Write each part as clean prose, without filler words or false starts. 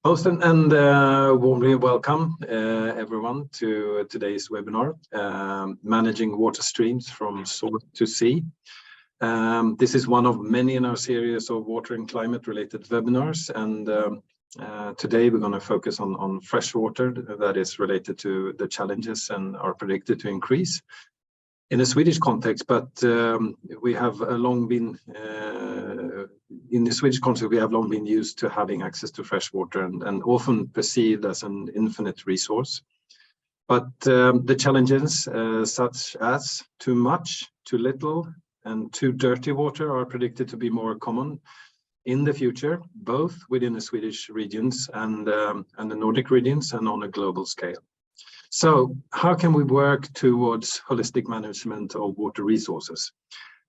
Host and warmly welcome everyone to today's webinar, Managing Water Streams from Source to Sea. This is one of many in our series of water and climate related webinars, and today we're going to focus on freshwater that is related to the challenges and are predicted to increase in a Swedish context, but we have long been in the Swedish context, we have long been used to having access to fresh water and often perceived as an infinite resource. But the challenges such as too much, too little, and too dirty water are predicted to be more common in the future, both within the Swedish regions and the Nordic regions and on a global scale. So how can we work towards holistic management of water resources?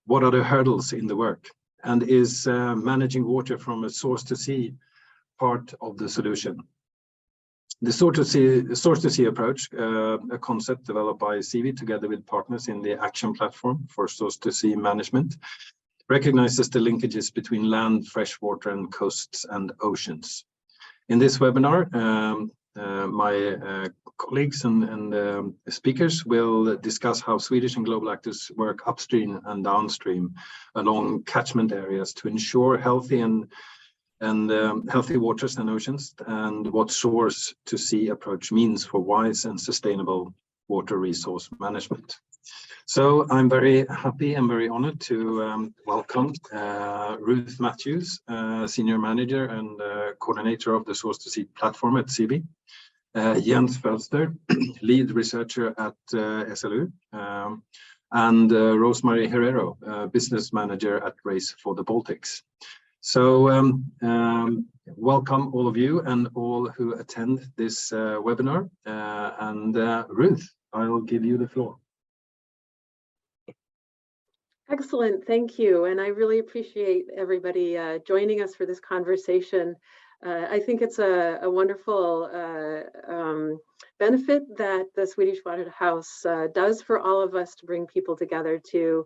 What are the hurdles in the work? And is managing water from a source to sea part of the solution? The source to sea approach, a concept developed by SIWI together with partners in the Action Platform for Source to Sea Management, recognizes the linkages between land, freshwater, and coasts and oceans. In this webinar, my colleagues and speakers will discuss how Swedish and global actors work upstream and downstream along catchment areas to ensure healthy healthy waters and oceans, and what source to sea approach means for wise and sustainable water resource management. So I'm very happy and very honored to welcome Ruth Matthews, Senior Manager and Coordinator of the Source to Sea platform at SIWI, Jens Fölster, Lead Researcher at SLU, and Rosemary Herrero, Business Manager at Race for the Baltics. So welcome all of you and all who attend this webinar. Ruth, I'll give you the floor. Excellent, thank you. And I really appreciate everybody joining us for this conversation. I think it's a wonderful benefit that the Swedish Water House does for all of us to bring people together to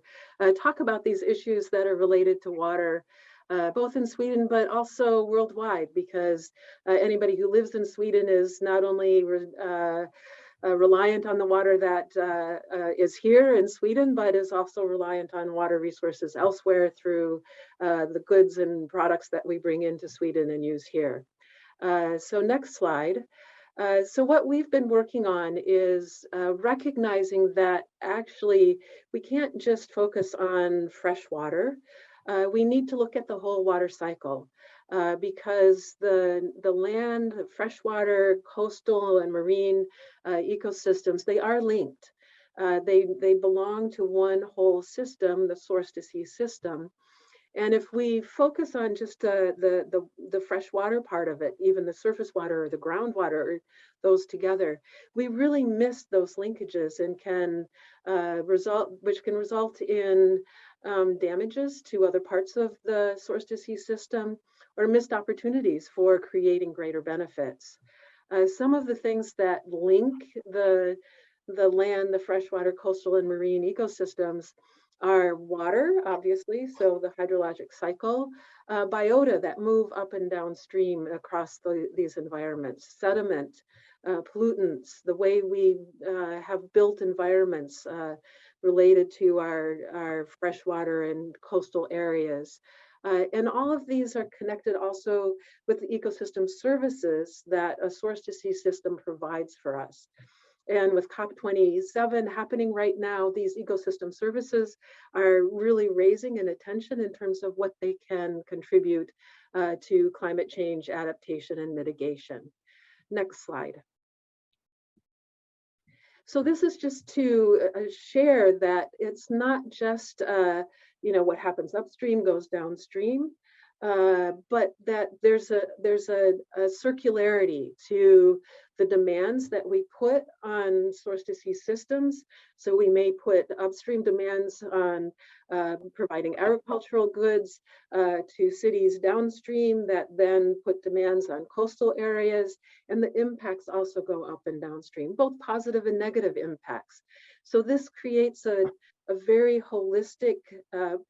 talk about these issues that are related to water, both in Sweden, but also worldwide, because anybody who lives in Sweden is not only reliant on the water that is here in Sweden, but is also reliant on water resources elsewhere through the goods and products that we bring into Sweden and use here. So next slide. So what we've been working on is recognizing that actually we can't just focus on fresh water. We need to look at the whole water cycle. Because the land, freshwater, coastal, and marine ecosystems, they are linked. They belong to one whole system, the source to sea system. And if we focus on just the freshwater part of it, even the surface water or the groundwater, those together, we really miss those linkages and which can result in damages to other parts of the source to sea system, or missed opportunities for creating greater benefits. Some of the things that link the land, the freshwater, coastal, and marine ecosystems are water, obviously, so the hydrologic cycle, biota that move up and downstream across these environments, sediment, pollutants, the way we have built environments related to our freshwater and coastal areas. And all of these are connected also with the ecosystem services that a source to sea system provides for us. And with COP27 happening right now, these ecosystem services are really raising in attention in terms of what they can contribute to climate change adaptation and mitigation. Next slide. So this is just to share that it's not just what happens upstream goes downstream, but that there's a circularity to the demands that we put on source to sea systems. So we may put upstream demands on providing agricultural goods to cities downstream that then put demands on coastal areas, and the impacts also go up and downstream, both positive and negative impacts. So this creates a very holistic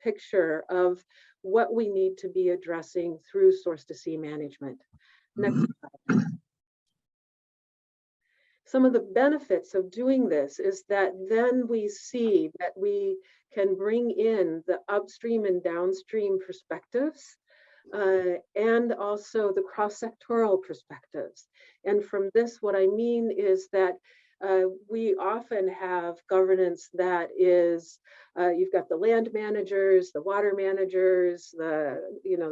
picture of what we need to be addressing through source to sea management. Next slide. Some of the benefits of doing this is that then we see that we can bring in the upstream and downstream perspectives, and also the cross-sectoral perspectives. And from this, what I mean is that we often have governance that is, you've got the land managers, the water managers, the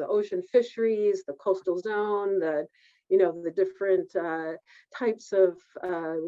ocean fisheries, the coastal zone, the different types of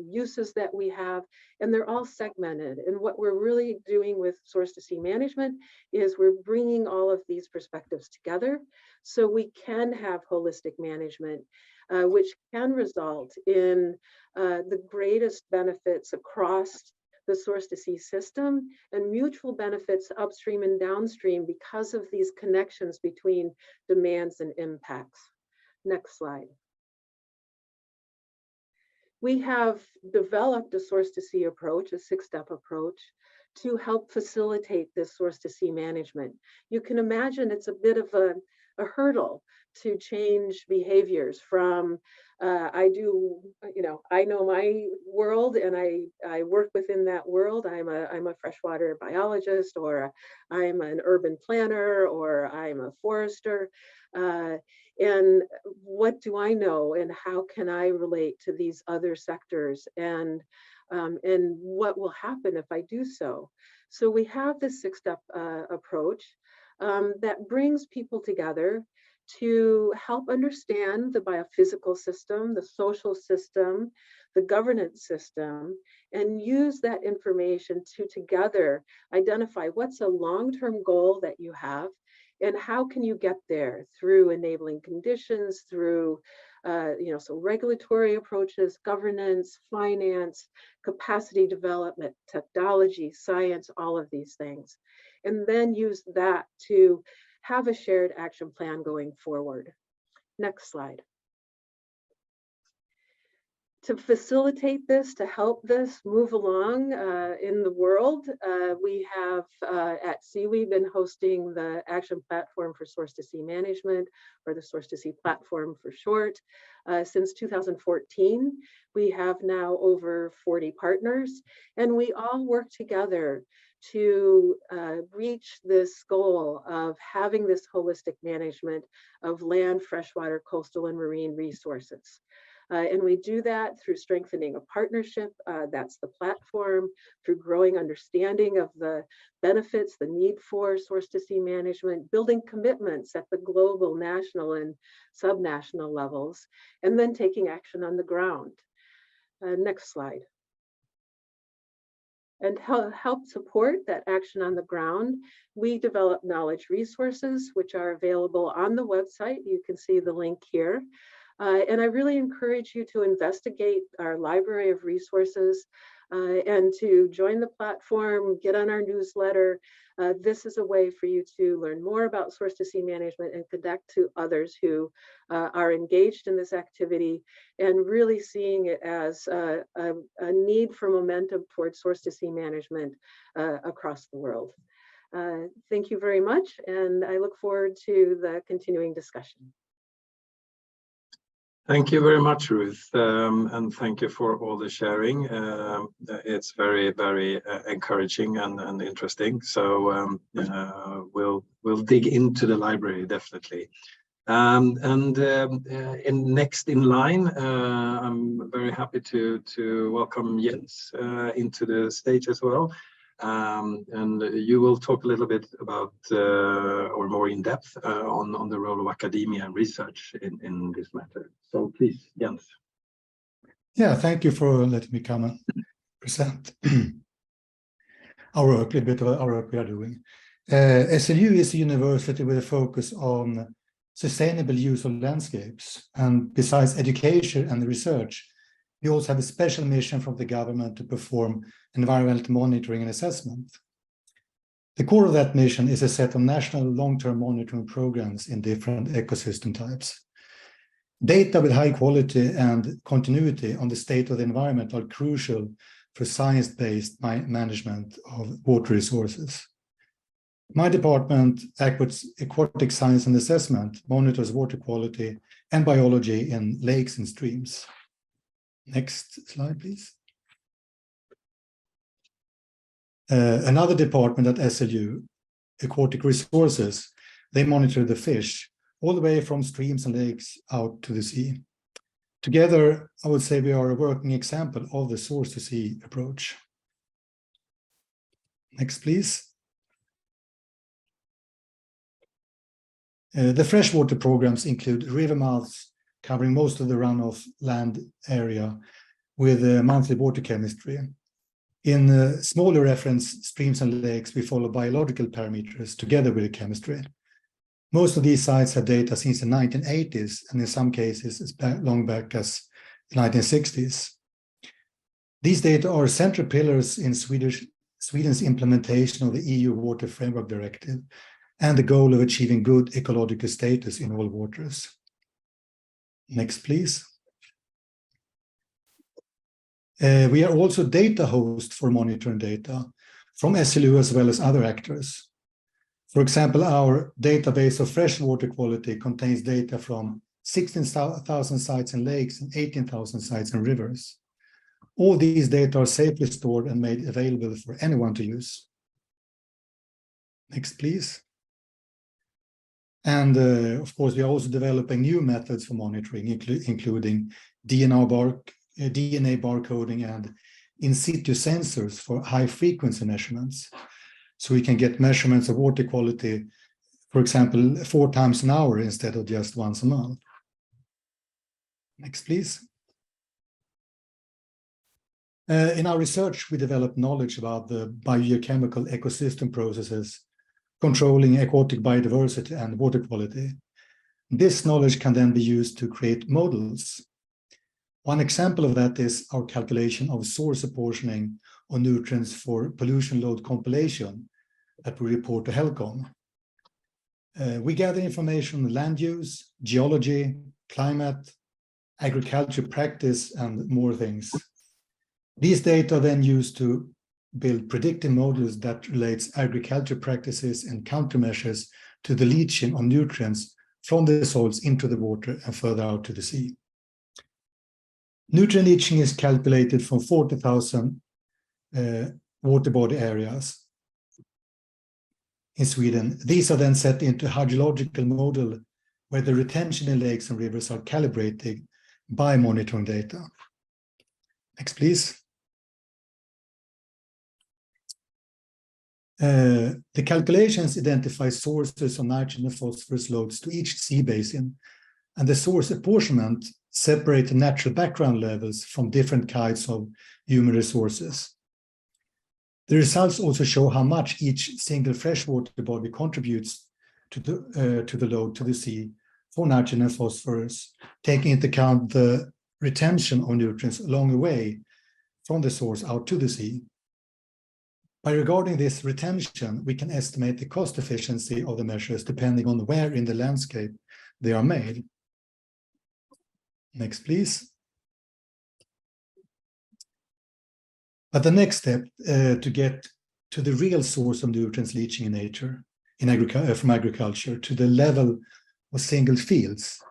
uses that we have, and they're all segmented. And what we're really doing with source to sea management is we're bringing all of these perspectives together so we can have holistic management, which can result in the greatest benefits across the source to sea system and mutual benefits upstream and downstream because of these connections between demands and impacts. Next slide. We have developed a source to sea approach, a 6-step approach, to help facilitate this source to sea management. You can imagine it's a bit of a hurdle to change behaviors from I know my world and I work within that world. I'm a freshwater biologist, or I'm an urban planner, or I'm a forester. And what do I know, and how can I relate to these other sectors, and what will happen if I do so? So we have this 6-step approach that brings people together to help understand the biophysical system, the social system, the governance system, and use that information to together identify what's a long-term goal that you have, and how can you get there through enabling conditions, through so regulatory approaches, governance, finance, capacity development, technology, science, all of these things. And then use that to have a shared action plan going forward. Next slide. To facilitate this, to help this move along in the world, we have at SIWI been hosting the Action Platform for Source to Sea Management, or the Source to Sea Platform for short, since 2014. We have now over 40 partners, and we all work together to reach this goal of having this holistic management of land, freshwater, coastal, and marine resources. And we do that through strengthening a partnership, that's the platform, through growing understanding of the benefits, the need for source to sea management, building commitments at the global, national, and subnational levels, and then taking action on the ground. Next slide. And help support that action on the ground, we develop knowledge resources, which are available on the website. You can see the link here. And I really encourage you to investigate our library of resources and to join the platform, get on our newsletter. This is a way for you to learn more about source to sea management and connect to others who are engaged in this activity, and really seeing it as a need for momentum towards source to sea management across the world. Thank you very much, and I look forward to the continuing discussion. Thank you very much, Ruth, and thank you for all the sharing. It's very, very encouraging and interesting. So we'll dig into the library definitely. Next in line, I'm very happy to welcome Jens into the stage as well. And you will talk a little bit about, or more in depth, on the role of academia and research in this matter. So please, Jens. Yeah, thank you for letting me come and present our work, a little bit of our work we are doing. SLU is a university with a focus on sustainable use of landscapes. And besides education and research, we also have a special mission from the government to perform environmental monitoring and assessment. The core of that mission is a set of national long-term monitoring programs in different ecosystem types. Data with high quality and continuity on the state of the environment are crucial for science-based management of water resources. My department, Aquatic Science and Assessment, monitors water quality and biology in lakes and streams. Next slide, please. Another department at SLU, Aquatic Resources, they monitor the fish all the way from streams and lakes out to the sea. Together, I would say we are a working example of the source-to-sea approach. Next, please. The freshwater programs include river mouths covering most of the runoff land area with monthly water chemistry. In smaller reference streams and lakes, we follow biological parameters together with the chemistry. Most of these sites have data since the 1980s, and in some cases as long back as the 1960s. These data are central pillars in Sweden's implementation of the EU Water Framework Directive and the goal of achieving good ecological status in all waters. Next, please. We are also data host for monitoring data from SLU as well as other actors. For example, our database of freshwater quality contains data from 16,000 sites in lakes and 18,000 sites in rivers. All these data are safely stored and made available for anyone to use. Next, please. And of course, we are also developing new methods for monitoring, including DNA barcoding and in situ sensors for high frequency measurements. So we can get measurements of water quality, for example, 4 times an hour instead of just once a month. Next, please. In our research, we developed knowledge about the biochemical ecosystem processes controlling aquatic biodiversity and water quality. This knowledge can then be used to create models. One example of that is our calculation of source apportioning of nutrients for pollution load compilation that we report to HELCOM. We gather information on land use, geology, climate, agriculture practice, and more things. These data are then used to build predictive models that relates agriculture practices and countermeasures to the leaching of nutrients from the soils into the water and further out to the sea. Nutrient leaching is calculated from 40,000 water body areas in Sweden. These are then set into a hydrological model where the retention in lakes and rivers are calibrated by monitoring data. Next, please. The calculations identify sources of nitrogen and phosphorus loads to each sea basin, and the source apportionment separate the natural background levels from different kinds of human resources. The results also show how much each single freshwater body contributes to the load to the sea for nitrogen and phosphorus, taking into account the retention of nutrients along the way from the source out to the sea. By regarding this retention, we can estimate the cost efficiency of the measures depending on where in the landscape they are made. Next, please. But the next step to get to the real source of nutrients leaching in nature, from agriculture, to the level of single fields,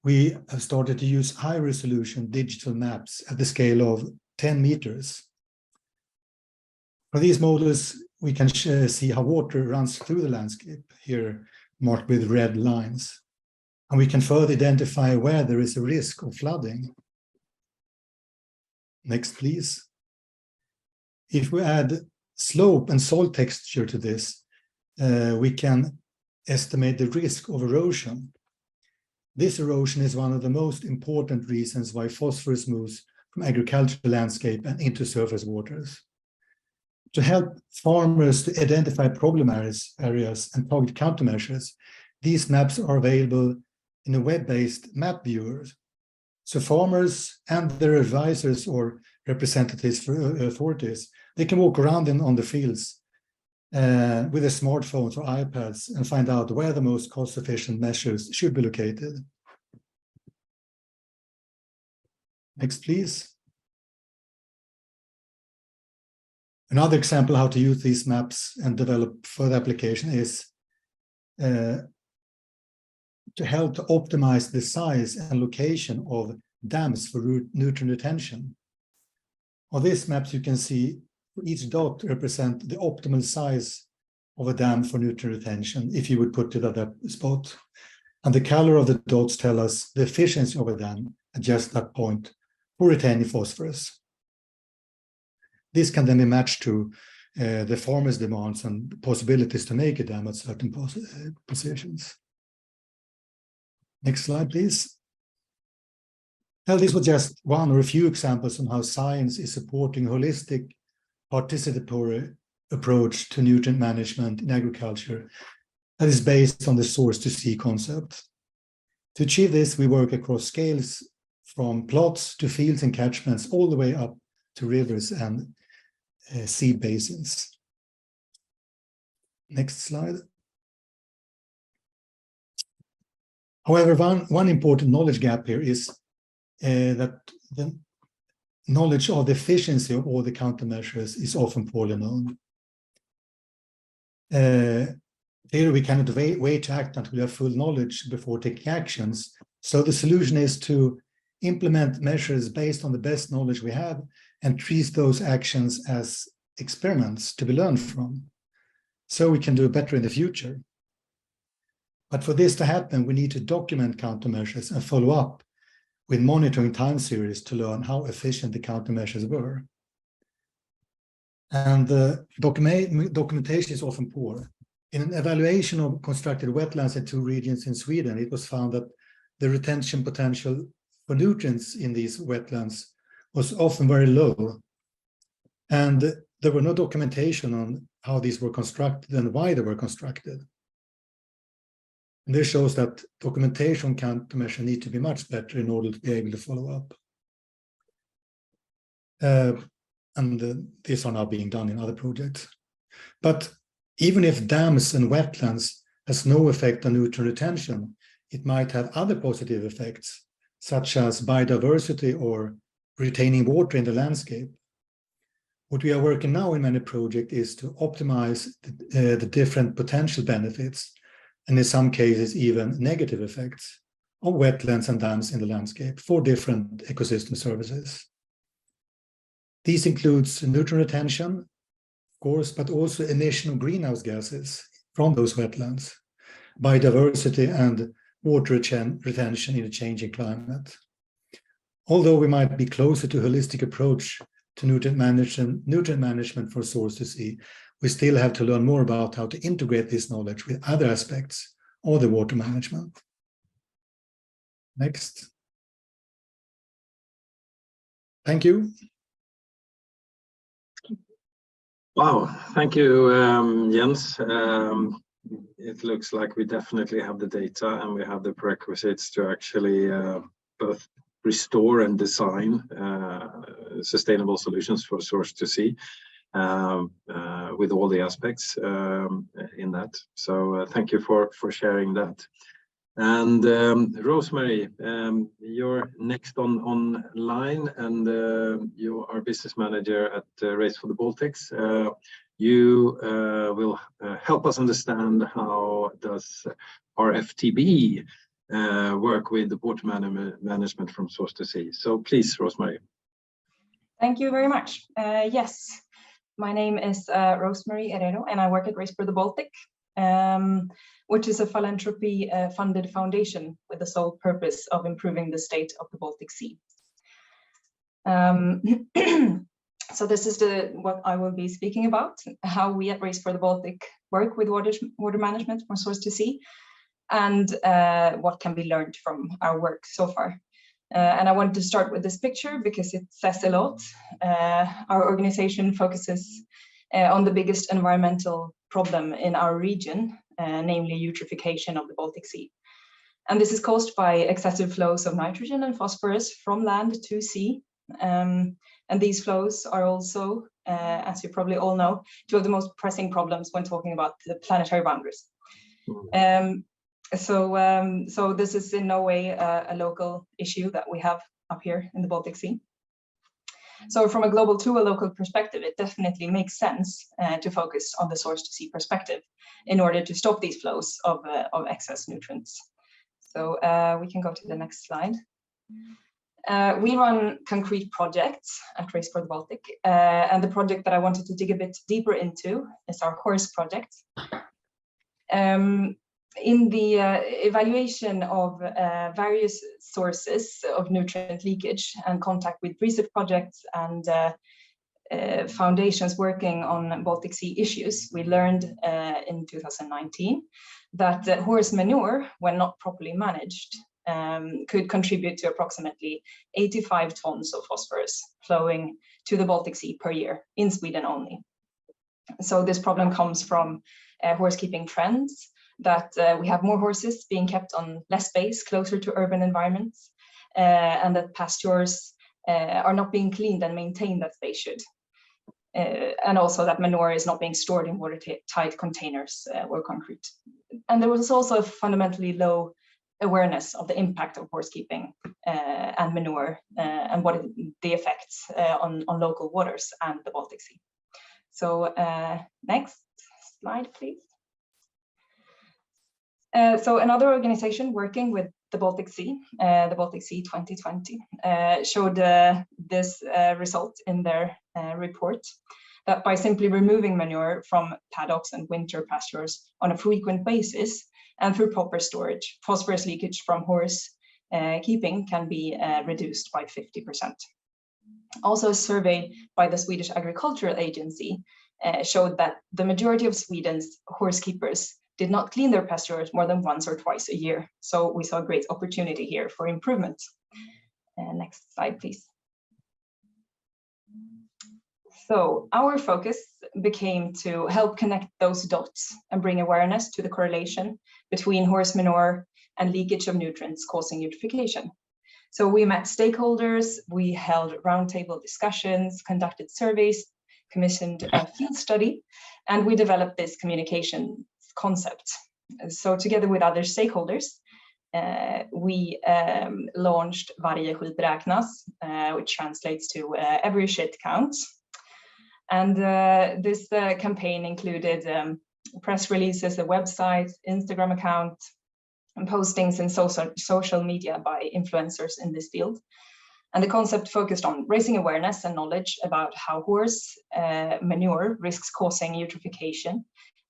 we have started to use high-resolution digital maps at the scale of 10 meters. For these models, we can see how water runs through the landscape, here marked with red lines. And we can further identify where there is a risk of flooding. Next, please. If we add slope and soil texture to this, we can estimate the risk of erosion. This erosion is one of the most important reasons why phosphorus moves from agricultural landscape and into surface waters. To help farmers to identify problem areas and target countermeasures, these maps are available in a web-based map viewer. So farmers and their advisors or representatives for authorities, they can walk around on the fields with their smartphones or iPads and find out where the most cost-efficient measures should be located. Next, please. Another example how to use these maps and develop further application is to help to optimize the size and location of dams for nutrient retention. On this map, you can see each dot represent the optimal size of a dam for nutrient retention if you would put it at that spot. And the color of the dots tell us the efficiency of a dam at just that point for retaining phosphorus. This can then be matched to the farmer's demands and possibilities to make a dam at certain positions. Next slide, please. Now, this was just one or a few examples on how science is supporting a holistic, participatory approach to nutrient management in agriculture that is based on the source to sea concept. To achieve this, we work across scales from plots to fields and catchments, all the way up to rivers and sea basins. Next slide. However, one important knowledge gap here is that the knowledge of the efficiency of all the countermeasures is often poorly known. Here we cannot wait to act until we have full knowledge before taking actions. So the solution is to implement measures based on the best knowledge we have and treat those actions as experiments to be learned from, so we can do better in the future. But for this to happen, we need to document countermeasures and follow up with monitoring time series to learn how efficient the countermeasures were. And the documentation is often poor. In an evaluation of constructed wetlands in 2 regions in Sweden, it was found that the retention potential for nutrients in these wetlands was often very low. And there were no documentation on how these were constructed and why they were constructed. And this shows that documentation countermeasures need to be much better in order to be able to follow up. These are now being done in other projects. But even if dams and wetlands has no effect on nutrient retention, it might have other positive effects, such as biodiversity or retaining water in the landscape. What we are working now in many projects is to optimize the different potential benefits, and in some cases even negative effects, of wetlands and dams in the landscape for different ecosystem services. These includes nutrient retention, of course, but also emission of greenhouse gases from those wetlands, biodiversity and water retention in a changing climate. Although we might be closer to a holistic approach to nutrient management for source to sea, we still have to learn more about how to integrate this knowledge with other aspects of the water management. Next. Thank you. Wow, thank you, Jens. It looks like we definitely have the data and we have the prerequisites to actually both restore and design sustainable solutions for source to sea with all the aspects in that. So thank you for sharing that. And Rosemary, you're next on line, and you are business manager at Race for the Baltics. You will help us understand how does RFTB work with the water management from source to sea. So please, Rosemary. Thank you very much. Yes, my name is Rosemary Herrero, and I work at Race for the Baltic, which is a philanthropy funded foundation with the sole purpose of improving the state of the Baltic Sea. So this is what I will be speaking about, how we at Race for the Baltic work with water management from source to sea, and what can be learned from our work so far. And I wanted to start with this picture because it says a lot. Our organization focuses on the biggest environmental problem in our region, namely eutrophication of the Baltic Sea. And this is caused by excessive flows of nitrogen and phosphorus from land to sea. And these flows are also, as you probably all know, two of the most pressing problems when talking about the planetary boundaries. So this is in no way a local issue that we have up here in the Baltic Sea. So from a global to a local perspective, it definitely makes sense to focus on the source to sea perspective in order to stop these flows of excess nutrients. So we can go to the next slide. We run concrete projects at Race for the Baltic, and the project that I wanted to dig a bit deeper into is our horse project. In the evaluation of various sources of nutrient leakage and contact with research projects and foundations working on Baltic Sea issues, we learned in 2019 that horse manure, when not properly managed, could contribute to approximately 85 tons of phosphorus flowing to the Baltic Sea per year in Sweden only. So this problem comes from horse keeping trends, that we have more horses being kept on less space, closer to urban environments, and that pastures are not being cleaned and maintained as they should. And also that manure is not being stored in watertight containers or concrete. And there was also a fundamentally low awareness of the impact of horse keeping and manure and what the effects on local waters and the Baltic Sea. So next slide, please. So another organization working with the Baltic Sea 2020, showed this result in their report, that by simply removing manure from paddocks and winter pastures on a frequent basis and through proper storage, phosphorus leakage from horse keeping can be reduced by 50%. Also, a survey by the Swedish Agricultural Agency showed that the majority of Sweden's horse keepers did not clean their pastures more than once or twice a year. So we saw a great opportunity here for improvement. Next slide, please. So our focus became to help connect those dots and bring awareness to the correlation between horse manure and leakage of nutrients causing eutrophication. So we met stakeholders, we held roundtable discussions, conducted surveys, commissioned a field study, and we developed this communication concept. So together with other stakeholders, we launched Varje skit räknas, which translates to every shit counts. And this campaign included press releases, a website, Instagram account, and postings in social media by influencers in this field. And the concept focused on raising awareness and knowledge about how horse manure risks causing eutrophication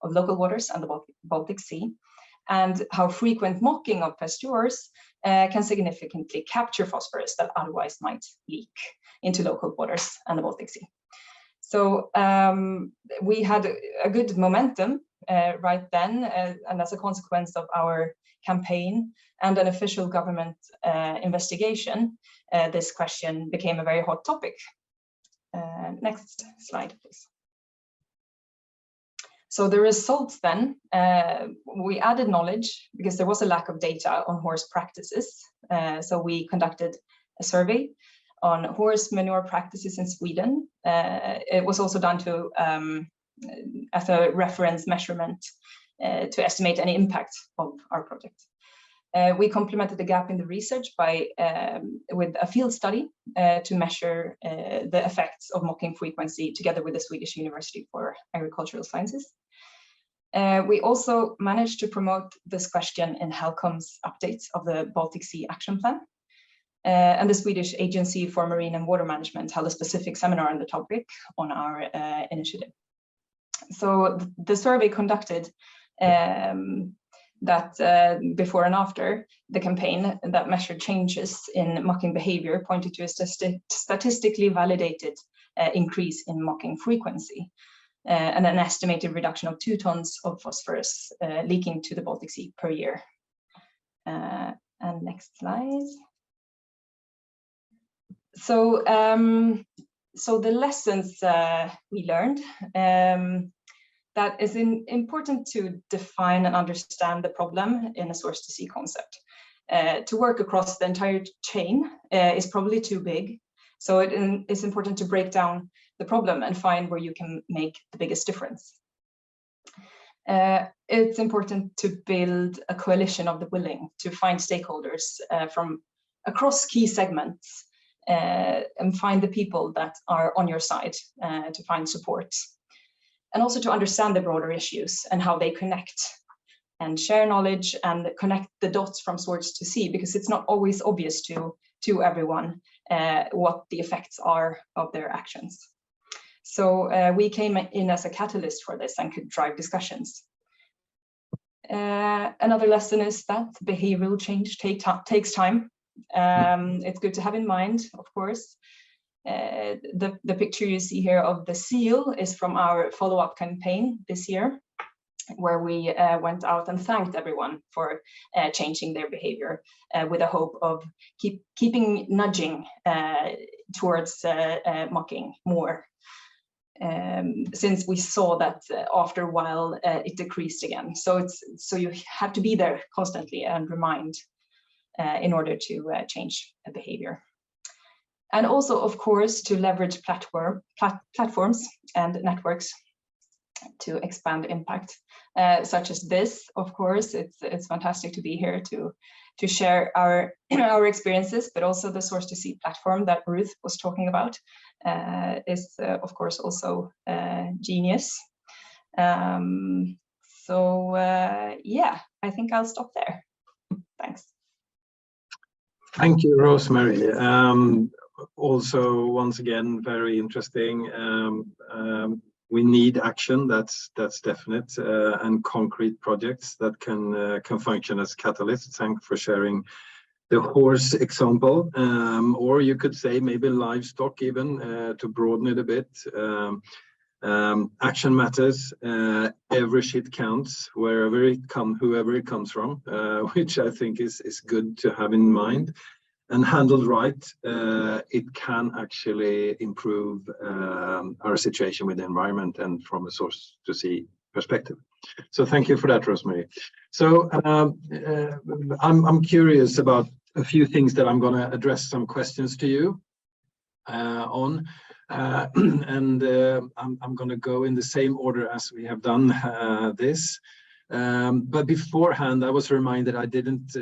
of local waters and the Baltic Sea, and how frequent mocking of pastures can significantly capture phosphorus that otherwise might leak into local waters and the Baltic Sea. So we had a good momentum right then, and as a consequence of our campaign and an official government investigation, this question became a very hot topic. Next slide, please. So the results then, we added knowledge because there was a lack of data on horse practices. So we conducted a survey on horse manure practices in Sweden. It was also done to as a reference measurement to estimate any impact of our project. We complemented the gap in the research by with a field study to measure the effects of mocking frequency together with the Swedish University for Agricultural Sciences. We also managed to promote this question in HELCOM's updates of the Baltic Sea Action Plan. And the Swedish Agency for Marine and Water Management held a specific seminar on the topic on our initiative. So the survey conducted that before and after the campaign that measured changes in mocking behavior pointed to a statistically validated increase in mocking frequency and an estimated reduction of 2 tons of phosphorus leaking to the Baltic Sea per year. And next slide. So, so the lessons we learned, that is important to define and understand the problem in a source to sea concept. To work across the entire chain is probably too big. So it's important to break down the problem and find where you can make the biggest difference. It's important to build a coalition of the willing to find stakeholders from across key segments and find the people that are on your side to find support. And also to understand the broader issues and how they connect and share knowledge and connect the dots from source to sea, because it's not always obvious to to everyone what the effects are of their actions. So we came in as a catalyst for this and could drive discussions. Another lesson is that behavioral change takes time. It's good to have in mind, of course. The picture you see here of the seal is from our follow-up campaign this year, where we went out and thanked everyone for changing their behavior with a hope of keeping nudging towards mucking more. Since we saw that after a while it decreased again. So you have to be there constantly and remind in order to change behavior. And also, of course, to leverage platforms and networks to expand impact, such as this. Of course, it's fantastic to be here to share our experiences, but also the Source to See platform that Ruth was talking about is, of course, also genius. Yeah, I think I'll stop there. Thanks. Thank you, Rosemary. Also, once again, very interesting. We need action, that's definite, and concrete projects that can function as catalysts. Thanks for sharing the horse example, or you could say maybe livestock even, to broaden it a bit. Action matters. Every shit counts, whoever it comes from, which I think is good to have in mind. And handled right, it can actually improve our situation with the environment and from a Source to See perspective. So thank you for that, Rosemary. So I'm curious about a few things that I'm going to address some questions to you on. And I'm going to go in the same order as we have done this. But beforehand, I was reminded I didn't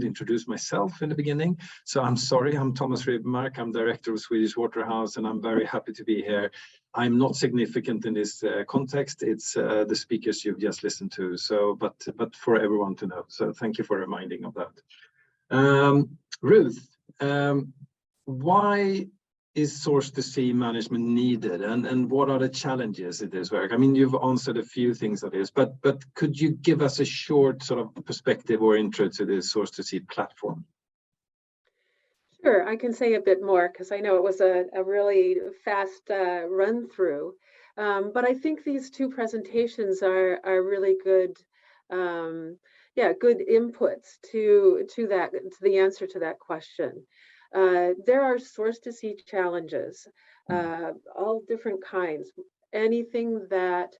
introduce myself in the beginning. So I'm sorry. I'm Thomas Ribmark. I'm director of Swedish Waterhouse, and I'm very happy to be here. I'm not significant in this context. It's the speakers you've just listened to. So, but for everyone to know. So thank you for reminding of that. Ruth, why is Source to See management needed, and what are the challenges in this work? I mean, you've answered a few things of this, but could you give us a short sort of perspective or intro to the Source to See platform? Sure, I can say a bit more because I know it was a really fast run through, but I think these two presentations are really good, good inputs to the answer to that question. There are Source to See challenges, all different kinds. Anything that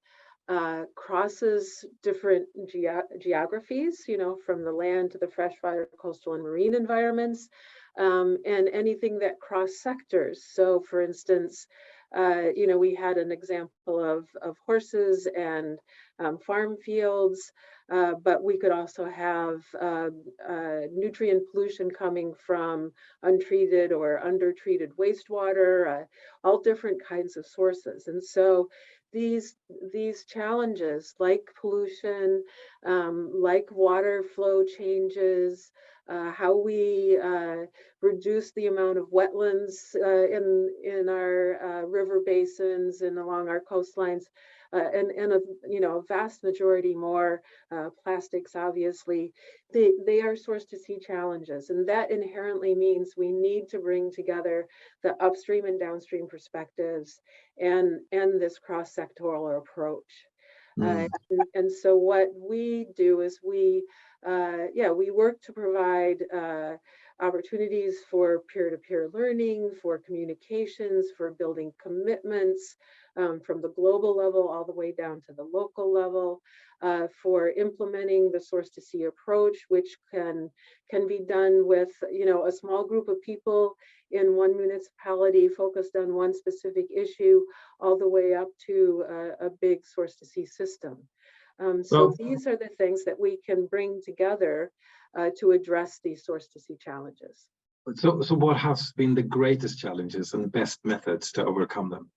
crosses different geographies, from the land to the freshwater, coastal, and marine environments, and anything that cross sectors. So, for instance, we had an example of horses and farm fields, but we could also have nutrient pollution coming from untreated or undertreated wastewater, all different kinds of sources. And so these challenges, like pollution, like water flow changes, how we reduce the amount of wetlands in our river basins and along our coastlines, and a vast majority more plastics, obviously, they are Source to See challenges. And that inherently means we need to bring together the upstream and downstream perspectives and this cross-sectoral approach. And so what we do is we work to provide opportunities for peer-to-peer learning, for communications, for building commitments from the global level all the way down to the local level, for implementing the Source to See approach, which can be done with a small group of people in one municipality focused on one specific issue, all the way up to a big Source to See system. So these are the things that we can bring together to address these Source to See challenges. So what has been the greatest challenges and best methods to overcome them?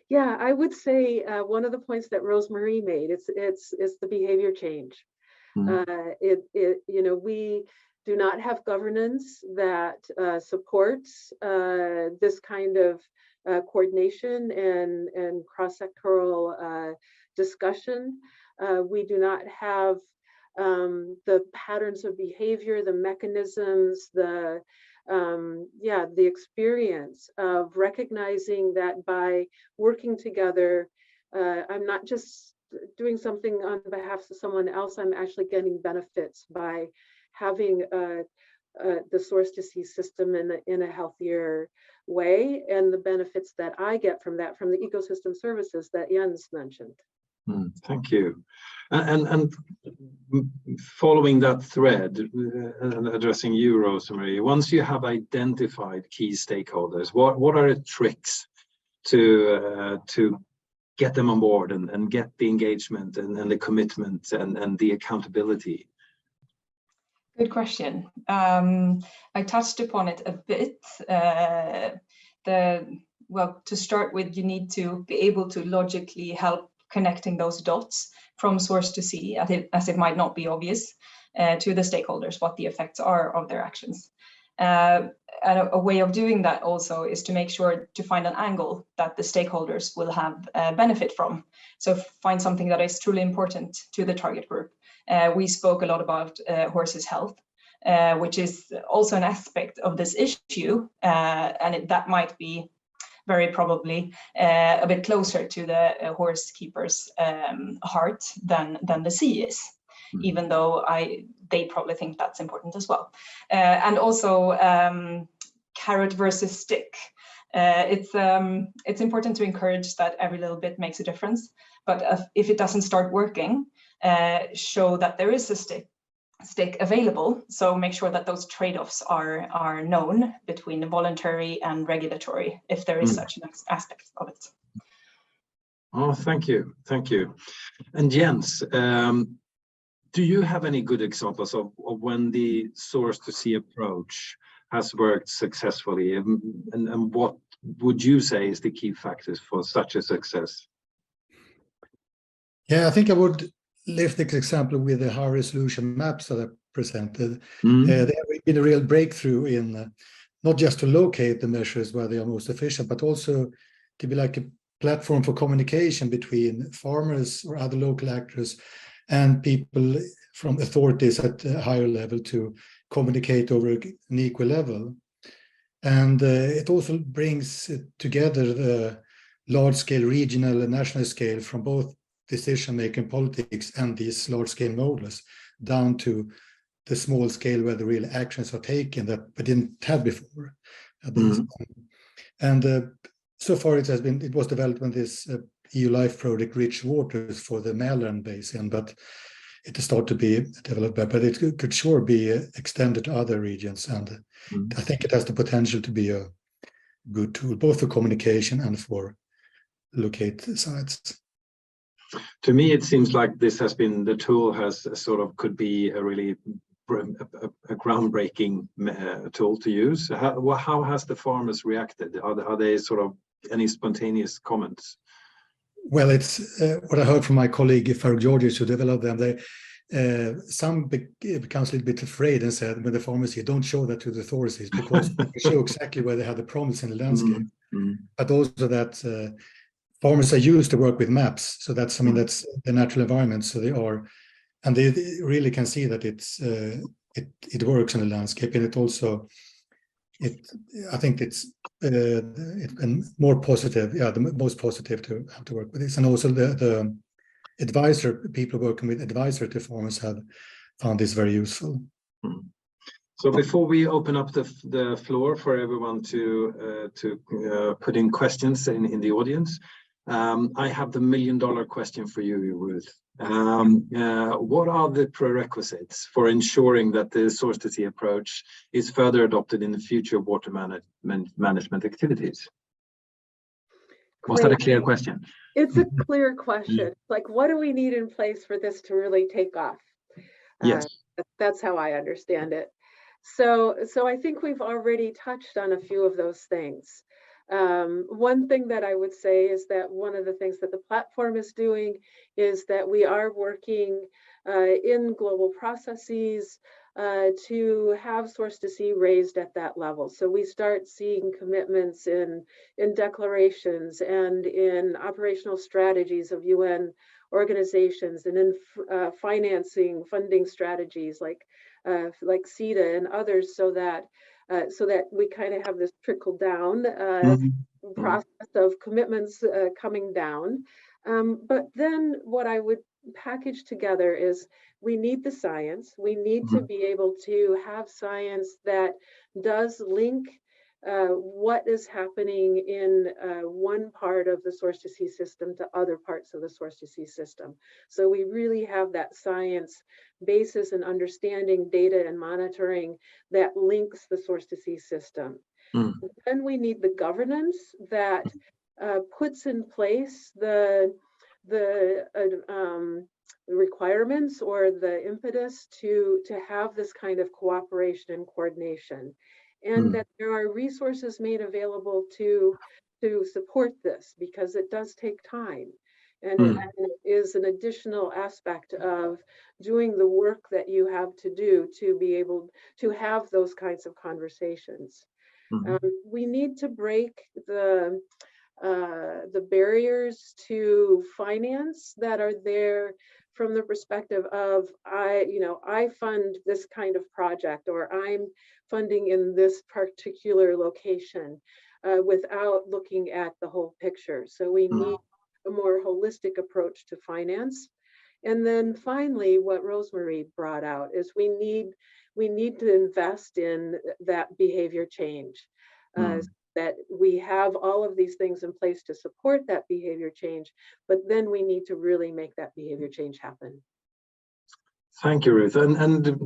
Yeah, I would say one of the points that Rosemary made, it's the behavior change. We do not have governance that supports this kind of coordination and cross-sectoral discussion. We do not have the patterns of behavior, the mechanisms, the experience of recognizing that by working together, I'm not just doing something on behalf of someone else, I'm actually getting benefits by having the source to sea system in a healthier way, and the benefits that I get from that, from the ecosystem services that Jens mentioned. Thank you. And following that thread, and addressing you, Rosemary, once you have identified key stakeholders, what are the tricks to get them on board and get the engagement and the commitment and the accountability? Good question. I touched upon it a bit. Well, to start with, you need to be able to logically help connecting those dots from source to sea, as it might not be obvious to the stakeholders what the effects are of their actions. And a way of doing that also is to make sure to find an angle that the stakeholders will have benefit from. So find something that is truly important to the target group. We spoke a lot about horses' health, which is also an aspect of this issue, and that might be very probably a bit closer to the horse keeper's heart than the sea is, even though they probably think that's important as well. And also carrot versus stick. It's important to encourage that every little bit makes a difference, but if it doesn't start working, show that there is a stick available. So make sure that those trade-offs are known between voluntary and regulatory, if there is such an aspect of it. Oh, thank you. And Jens, do you have any good examples of when the source to sea approach has worked successfully, and what would you say is the key factors for such a success? Yeah, I think I would lift the example with the high resolution maps that I presented. They have been a real breakthrough in not just to locate the measures where they are most efficient, but also to be like a platform for communication between farmers or other local actors and people from authorities at a higher level to communicate over an equal level. And it also brings together the large-scale regional and national scale from both decision-making politics and these large-scale models down to the small scale where the real actions are taken that we didn't have before. And so far it was developed in this EU Life project, Rich Waters, for the Mälaren Basin, but it has started to be developed, but it could sure be extended to other regions. And I think it has the potential to be a good tool, both for communication and for locate sites. To me, it seems like this has been, the tool has sort of could be a really a groundbreaking tool to use. How has the farmers reacted? Are they sort of any spontaneous comments? Well, it's what I heard from my colleague Faruk Georges who developed them. Some becomes a little bit afraid and said, when the farmers say, don't show that to the authorities because they show exactly where they have the problems in the landscape. But also that farmers are used to work with maps, so that's that's the natural environment. So they are, and they really can see that it works in the landscape, and it also I think it's more positive. Yeah, the most positive to have to work with this, and also the people working with advisor to farmers have found this very useful. So before we open up the floor for everyone to put in questions in the audience, I have the $1 million question for you, Ruth. What are the prerequisites for ensuring that the source to sea approach is further adopted in the future water management activities? Was that a clear question? It's a clear question. Like, what do we need in place for this to really take off? Yes. That's how I understand it. So I think we've already touched on a few of those things. One thing that I would say is that one of the things that the platform is doing is that we are working in global processes to have source to sea raised at that level. So we start seeing commitments in declarations and in operational strategies of UN organizations, and in funding strategies like CETA and others, so that we kind of have this trickle down process of commitments coming down. But then what I would package together is, we need the science. We need to be able to have science that does link what is happening in one part of the source to sea system to other parts of the source to sea system. So we really have that science basis and understanding, data and monitoring that links the source to sea system. Then we need the governance that puts in place the requirements or the impetus to have this kind of cooperation and coordination, and that there are resources made available to support this, because it does take time, and it is an additional aspect of doing the work that you have to do to be able to have those kinds of conversations. We need to break the barriers to finance that are there from the perspective of, I fund this kind of project, or I'm funding in this particular location, without looking at the whole picture. So we need a more holistic approach to finance. And then finally, what Rosemary brought out is we need to invest in that behavior change. That we have all of these things in place to support that behavior change, but then we need to really make that behavior change happen. Thank you, Ruth. And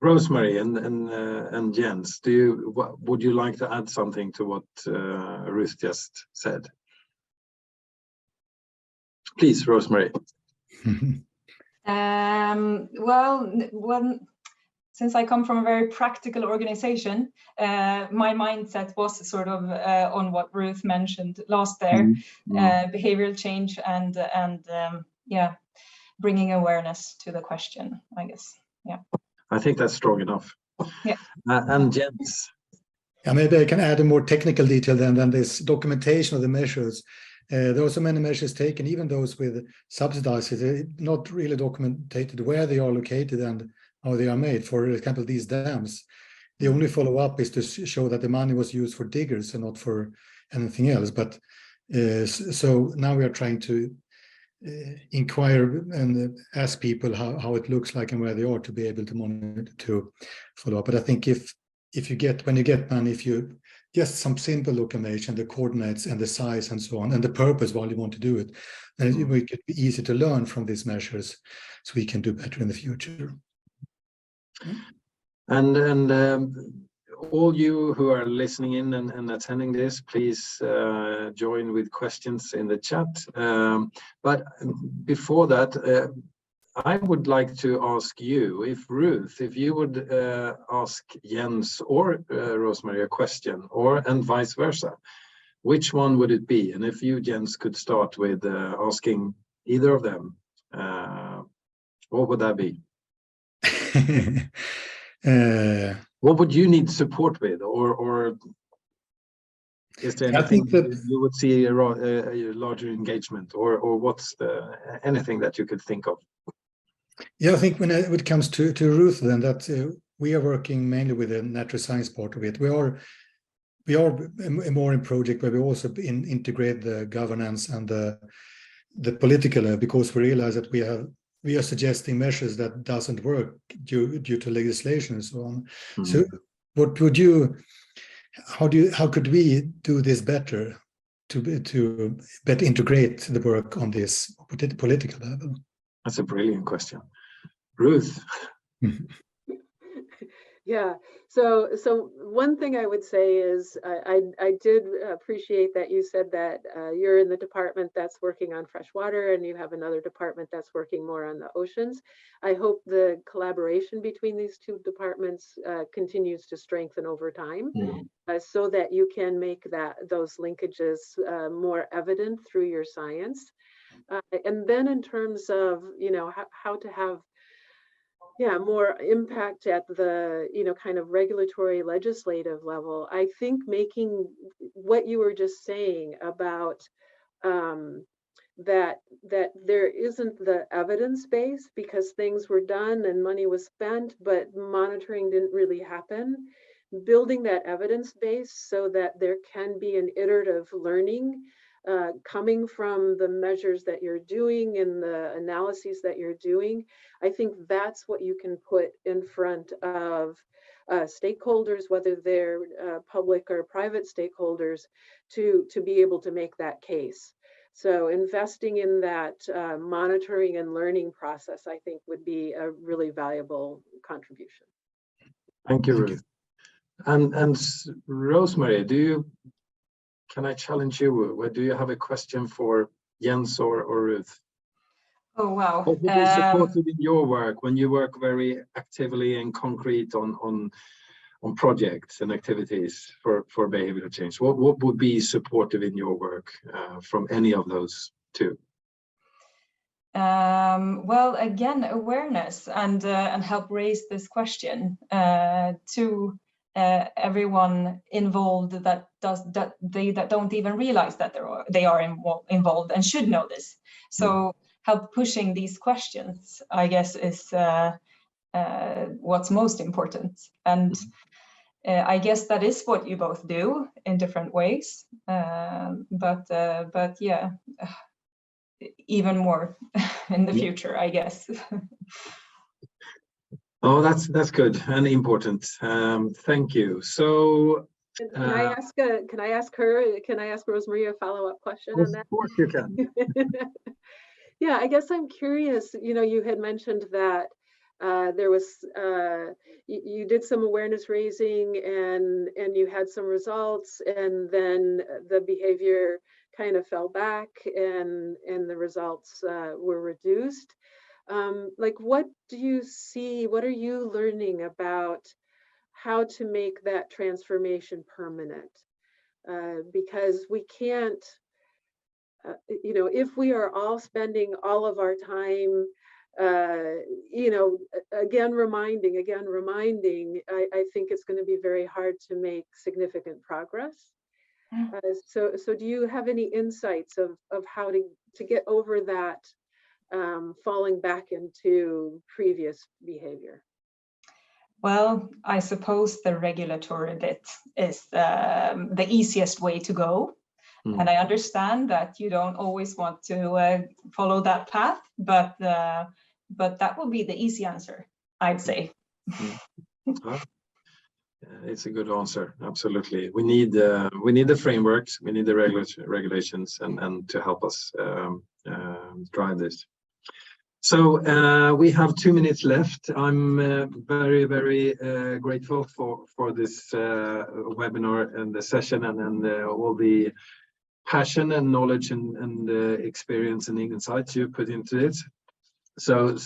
Rosemary and Jens, would you like to add something to what Ruth just said? Please, Rosemary. Since I come from a very practical organization, my mindset was sort of on what Ruth mentioned last there, behavioral change and bringing awareness to the question, I guess. Yeah. I think that's strong enough. Yeah. And Jens. Yeah, maybe I can add a more technical detail than this documentation of the measures. There are so many measures taken, even those with subsidies, not really documented where they are located and how they are made. For example, these dams, the only follow-up is to show that the money was used for diggers and not for anything else. But so now we are trying to inquire and ask people how it looks like and where they are, to be able to monitor, to follow up. But I think when you get money, if you just some simple documentation, the coordinates and the size and so on, and the purpose why you want to do it, then it could be easy to learn from these measures, so we can do better in the future. And all you who are listening in and attending this, please join with questions in the chat. But before that, I would like to ask you, if you would ask Jens or Rosemary a question, and vice versa, which one would it be? And if you, Jens, could start with asking either of them, what would that be? What would you need support with, or is there anything that you would see a larger engagement, or what's anything that you could think of? Yeah, I think when it comes to Ruth, then that we are working mainly with the natural science part of it. We are more in project where we also integrate the governance and the political, because we realize that we are suggesting measures that doesn't work due to legislation and so on. So what would how could we do this better to better integrate the work on this political level? That's a brilliant question. Ruth. Yeah, so one thing I would say is I did appreciate that you said that you're in the department that's working on freshwater and you have another department that's working more on the oceans. I hope the collaboration between these two departments continues to strengthen over time, so that you can make those linkages more evident through your science. And then in terms of, how to have Yeah, more impact at the, kind of regulatory legislative level. I think making what you were just saying about that there isn't the evidence base because things were done and money was spent, but monitoring didn't really happen. Building that evidence base so that there can be an iterative learning coming from the measures that you're doing and the analyses that you're doing. I think that's what you can put in front of stakeholders, whether they're public or private stakeholders, to be able to make that case. So investing in that monitoring and learning process, I think, would be a really valuable contribution. Thank you, Ruth. And Rosemary, can I challenge you? Do you have a question for Jens or Ruth? Oh, wow. What would be supportive in your work when you work very actively and concrete on projects and activities for behavioral change? What would be supportive in your work from any of those two? Well, again, awareness and help raise this question to everyone involved that don't even realize that they are involved and should know this. So help pushing these questions, I guess, is what's most important. And I guess that is what you both do in different ways. But yeah, even more in the future, I guess. Oh, that's good and important. Thank you. So can I ask Rosemary a follow-up question on that? Of course you can. Yeah, I guess I'm curious, you had mentioned that there was, you did some awareness raising and you had some results, and then the behavior kind of fell back and the results were reduced. Like, what do you see? What are you learning about how to make that transformation permanent? Because we can't, if we are all spending all of our time, again reminding, I think it's going to be very hard to make significant progress. So do you have any insights of how to get over that falling back into previous behavior? Well, I suppose the regulatory bit is the easiest way to go. And I understand that you don't always want to follow that path, but that will be the easy answer, I'd say. Well, it's a good answer. Absolutely, we need the frameworks, we need the regulations, and to help us drive this. So we have 2 minutes left. I'm very, very grateful for this webinar and the session and all the passion and knowledge and experience and insights you put into it. So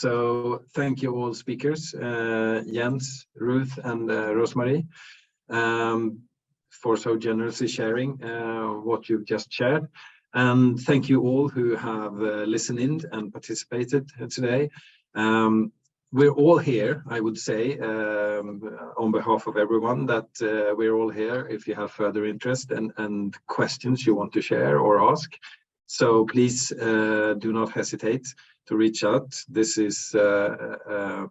thank you all speakers, Jens, Ruth, and Rosemary, for so generously sharing what you've just shared. And thank you all who have listened in and participated today. We're all here, I would say, on behalf of everyone, that we're all here if you have further interest and questions you want to share or ask. So please do not hesitate to reach out. This is a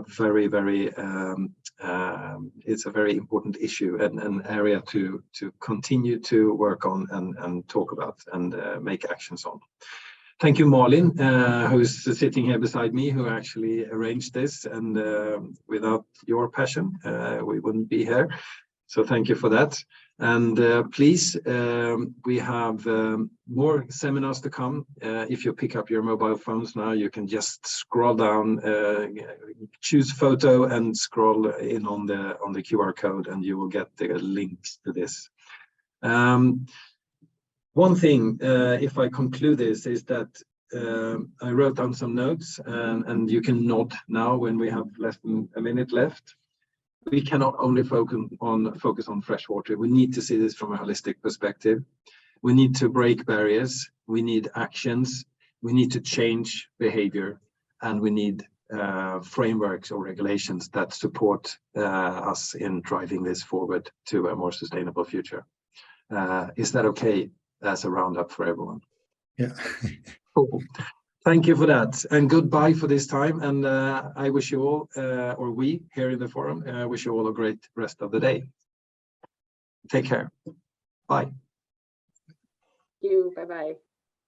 very, very, it's a very important issue and an area to continue to work on and talk about and make actions on. Thank you, Malin, who's sitting here beside me, who actually arranged this. And without your passion, we wouldn't be here. So thank you for that. And please, we have more seminars to come. If you pick up your mobile phones now, you can just scroll down, choose photo and scroll in on the QR code, and you will get the links to this. One thing, if I conclude this, is that I wrote down some notes, and you can nod now when we have less than a minute left. We cannot only focus on freshwater. We need to see this from a holistic perspective. We need to break barriers. We need actions. We need to change behavior, and we need frameworks or regulations that support us in driving this forward to a more sustainable future. Is that okay as a roundup for everyone? Yeah. Cool. Thank you for that, and goodbye for this time. And I wish you all, or we here in the forum, wish you all a great rest of the day. Take care. Bye. Thank you. Bye-bye.